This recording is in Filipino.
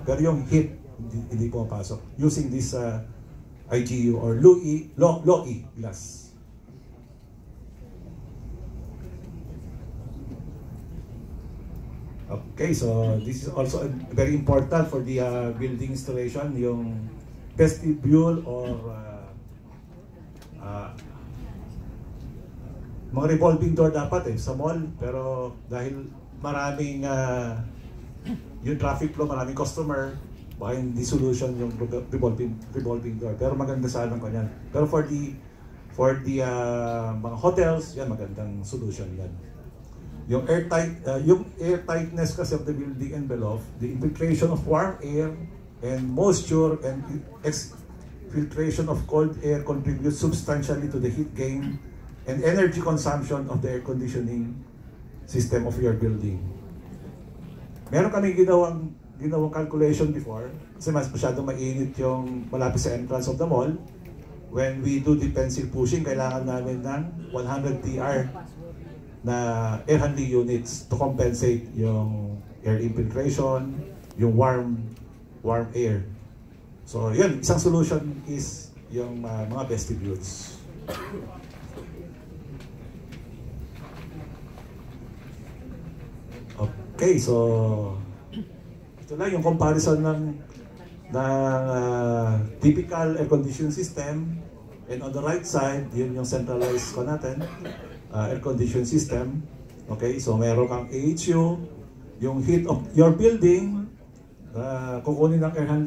Pero yung heat, hindi pumapasok. Using this IGU or low-E glass. Okay, so this is also very important for the building installation, yung vestibule or mga revolving door dapat sa mall, pero dahil maraming yung traffic flow, maraming customer, baka hindi solution yung revolving door, pero maganda sana ko yan. Pero for the mga hotels, yan magandang solution yan. Yung airtightness kasi of the building envelope, the infiltration of warm air and moisture and exfiltration of cold air contributes substantially to the heat gain and energy consumption of the air conditioning system of your building. Meron kami ginawang calculation before, kasi mas masyadong mainit yung malapit sa entrance of the mall. When we do the pencil pushing, kailangan namin ng 100 TR na air handling units to compensate yung air infiltration, yung warm air. So yun, isang solution is yung mga vestibules. Okay, so ito lang yung comparison ng typical air conditioning system, and on the right side, yun yung centralized ko natin, air conditioning system. Okay, so meron kang AHU, yung heat of your building, kukunin ng air handling